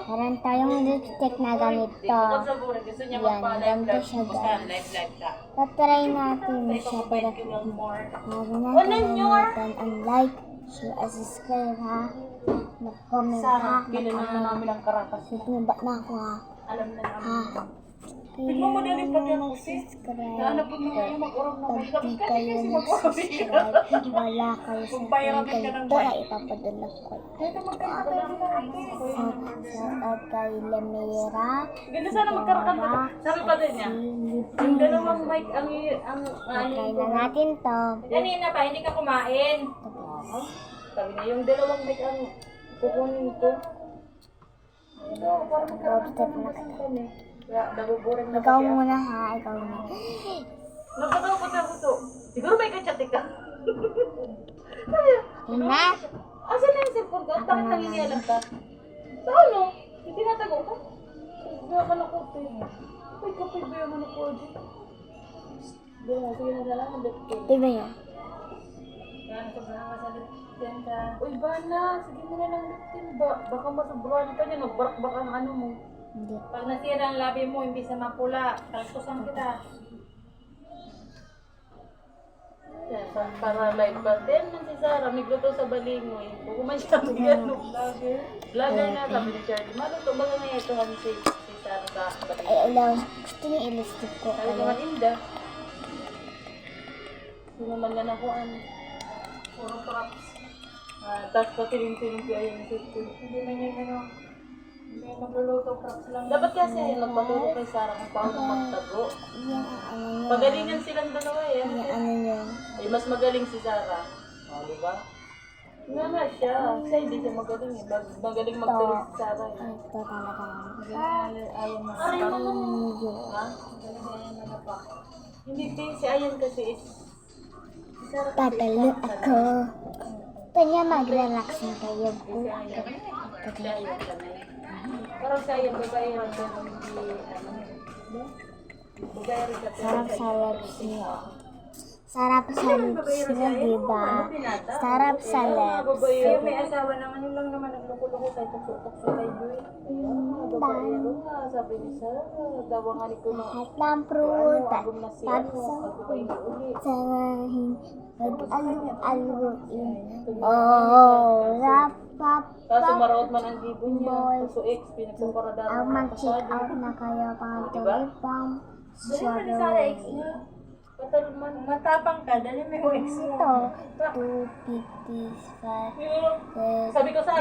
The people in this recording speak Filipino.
Meron tayong lipstick na ganito. Yan, ganda siya guys. Tatry natin siya pero huwag natin kalimutan ang like, share, at subscribe ha. Mag-comment ha. Nagtumba na ako ha. Ha. Tignan mo din pati ang pusi. Nahanap mo ngayon mag-urong na may Pag di kayo nag-subscribe, wala kayo sa akin kaya ipapadala ko. At kay Lemira, Ganda sana magkaroon ka. Sabi pa din niya. Yung dalawang mic ang try na natin to. Kanina pa, hindi ka kumain. Sabi niya, yung dalawang mic ang kukunin ko. Step na ka. Nabuburing na Ikaw muna ha, ikaw muna. Nagkatawa ko na to. Siguro may kachat ka. Ina, Asan na yung cellphone ko? Bakit nangingialam ka? Sa ano? Hindi tinatago ka? Kaya ka nakuti. Ay, kapag ba yung ano ko, Oji? Sige na lang, diba yun? Yan, sobrang masalipin ka. Uy, bana, sige mo na lang liptin ba? Baka masobrahan ka niya, nagbarak-bak ang ano mo. Hindi. Pag nasira ang labi mo, imbis na mapula, talkusan kita. Yan, para live ba? Then, man si Sarah, migluto sa balingoy. Kung man siya mag-ano, vlogger. Vlogger na, sabi ni Charlie. Maluto ba nga ito kami si Sarah sa balingoy? Ay, alaw. Gusto niya i-lipstick ko. Sabi ko nga, Inda. Hindi naman na nakuhaan. Puro props. Tapos pa tiling-tiling ko ayun. Hindi man yung ano, hindi magluluto props lang. Dapat kasi magpaturo kay Sarah kung paano magtago. Yan, ano yun. Magalingan silang dalawa eh. Yan, ano yun. Eh, mas magaling si Sarah. O, di ba? Nga nga siya. Kasi hindi siya magaling eh. Magaling magturo si Sarah eh. Ay, ito talaga. Ayaw na. Ayaw na. Medyo. Ha? Ayaw na pa. Hindi, si Ayan kasi is si Sarah kasi Tatalo ako. Kanya mag-relax na kayo. Parang sa Ayan, babae rin ka hindi, ano, babae rin ka. Sarap sa lips niya. Sarap sa lips niya, diba? Sarap sa lips. Babae, may asawa naman, yun lang naman nagloko-loko kay tukso-tukso kay Joy. Babae rin nga, sabi ni Sarah, dawangan ko na. Lahat ng prutas, Agom na siya, pagsapin, uli. sarahin, mag-alu-aluin. Oh, Kaso maraot man ang gibo niya. Kaso ex, pinagpaparadara ang mag-check out na kayo pang tulipang strawberry. Matapang ka, dali mo yung ex. Ito, 255. Sabi ko sa